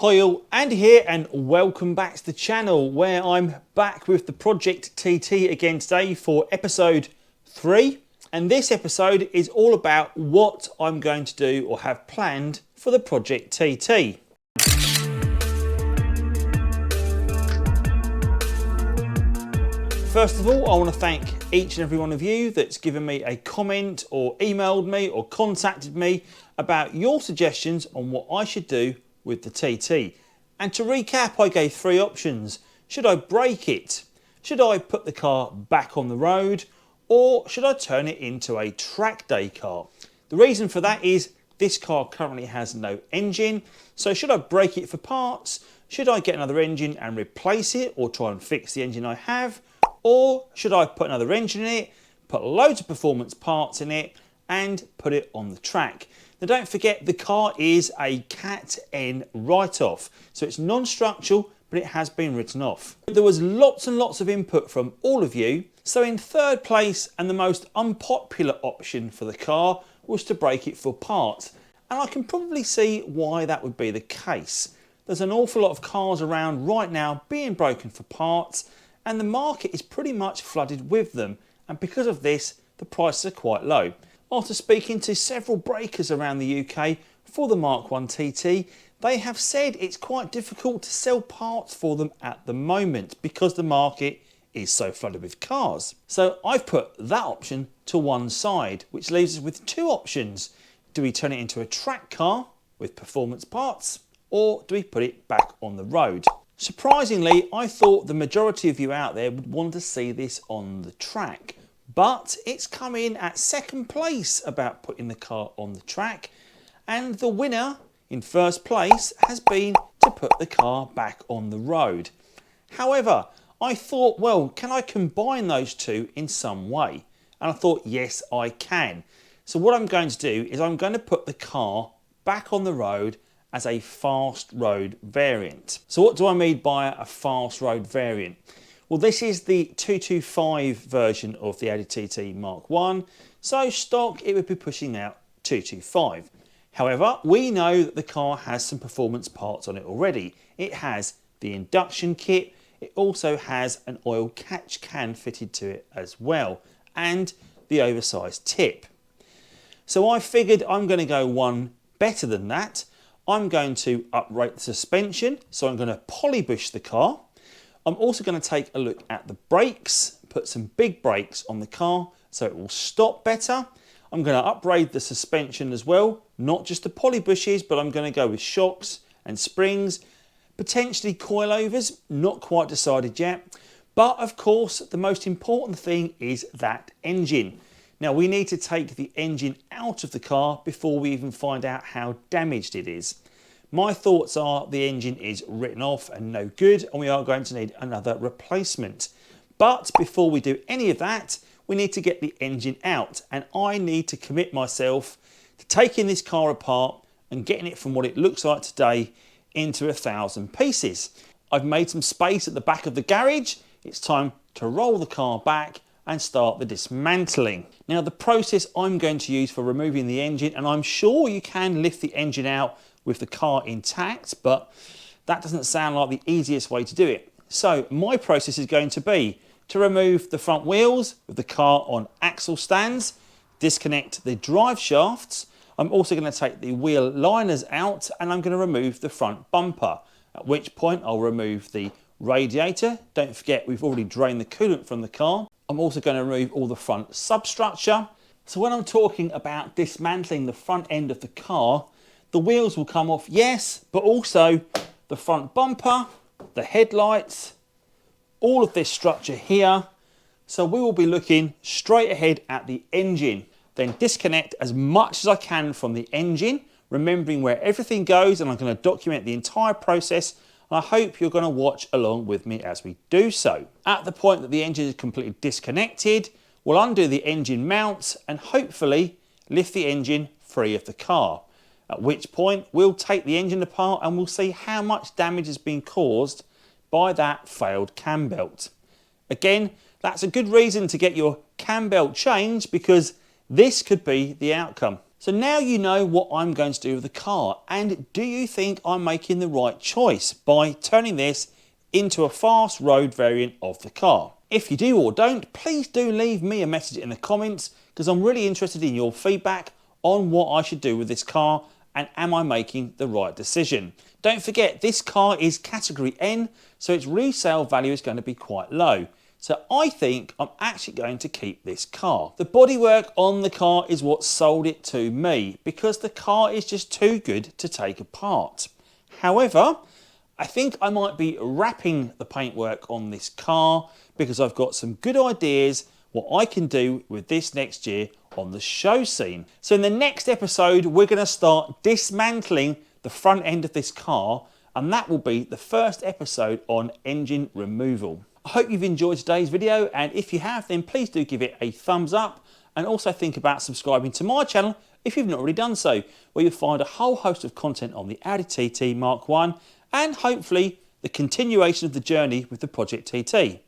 Hi all, Andy here and welcome back to the channel where I'm back with the ProjectTT again today for episode 3. And this episode is all about what I'm going to do or have planned for the ProjectTT. First of all, I want to thank each and every one of you that's given me a comment or emailed me or contacted me about your suggestions on what I should do with the TT. And to recap, I gave 3 options. Should I brake it? Should I put the car back on the road? Or should I turn it into a track day car? The reason for that is this car currently has no engine. So should I brake it for parts? Should I get another engine and replace it or try and fix the engine I have? Or should I put another engine in it, put loads of performance parts in it and put it on the track? Now don't forget, the car is a Cat N write-off, so it's non-structural, but it has been written off. There was lots and lots of input from all of you, so in third place and the most unpopular option for the car was to brake it for parts, and I can probably see why that would be the case. There's an awful lot of cars around right now being broken for parts, and the market is pretty much flooded with them, and because of this, the prices are quite low. After speaking to several breakers around the UK for the Mk1 TT, they have said it's quite difficult to sell parts for them at the moment because the market is so flooded with cars. So I've put that option to one side, which leaves us with 2 options. Do we turn it into a track car with performance parts, or do we put it back on the road? Surprisingly, I thought the majority of you out there would want to see this on the track. But it's come in at second place about putting the car on the track, and the winner in first place has been to put the car back on the road. However, I thought, well, can I combine those two in some way? And I thought, yes, I can. So what I'm going to do is I'm going to put the car back on the road as a fast road variant. So what do I mean by a fast road variant? Well, this is the 225 version of the Audi TT Mk1, so stock it would be pushing out 225. However, we know that the car has some performance parts on it already. It has the induction kit, it also has an oil catch can fitted to it as well, and the oversized tip. So I figured I'm going to go one better than that. I'm going to uprate the suspension, so I'm going to polybush the car. I'm also going to take a look at the brakes, put some big brakes on the car so it will stop better. I'm going to upgrade the suspension as well, not just the polybushes, but I'm going to go with shocks and springs, potentially coilovers, not quite decided yet. But of course, the most important thing is that engine. Now we need to take the engine out of the car before we even find out how damaged it is. My thoughts are the engine is written off and no good, and we are going to need another replacement. But before we do any of that, we need to get the engine out, and I need to commit myself to taking this car apart and getting it from what it looks like today into 1,000 pieces. I've made some space at the back of the garage. It's time to roll the car back and start the dismantling. Now the process I'm going to use for removing the engine, and I'm sure you can lift the engine out with the car intact, but that doesn't sound like the easiest way to do it. So my process is going to be to remove the front wheels with the car on axle stands, disconnect the drive shafts. I'm also going to take the wheel liners out, and I'm going to remove the front bumper, at which point I'll remove the radiator. Don't forget, we've already drained the coolant from the car. I'm also going to remove all the front substructure. So when I'm talking about dismantling the front end of the car, the wheels will come off, yes, but also the front bumper, the headlights, all of this structure here. So we will be looking straight ahead at the engine. Then disconnect as much as I can from the engine, remembering where everything goes, and I'm going to document the entire process. And I hope you're going to watch along with me as we do so. At the point that the engine is completely disconnected, we'll undo the engine mounts and hopefully lift the engine free of the car. At which point we'll take the engine apart and we'll see how much damage has been caused by that failed cam belt. Again, that's a good reason to get your cam belt changed, because this could be the outcome. So now you know what I'm going to do with the car, and do you think I'm making the right choice by turning this into a fast road variant of the car? If you do or don't, please do leave me a message in the comments, because I'm really interested in your feedback on what I should do with this car and am I making the right decision. Don't forget, this car is category N, so its resale value is going to be quite low. So I think I'm actually going to keep this car. The bodywork on the car is what sold it to me, because the car is just too good to take apart. However, I think I might be wrapping the paintwork on this car, because I've got some good ideas what I can do with this next year on the show scene. So in the next episode, we're going to start dismantling the front end of this car, and that will be the first episode on engine removal. I hope you've enjoyed today's video, and if you have, then please do give it a thumbs up, and also think about subscribing to my channel if you've not already done so, where you'll find a whole host of content on the Audi TT Mk1 and hopefully the continuation of the journey with the ProjecTT.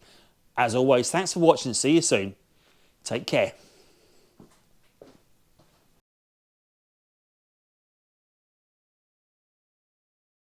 As always, thanks for watching and see you soon. Take care.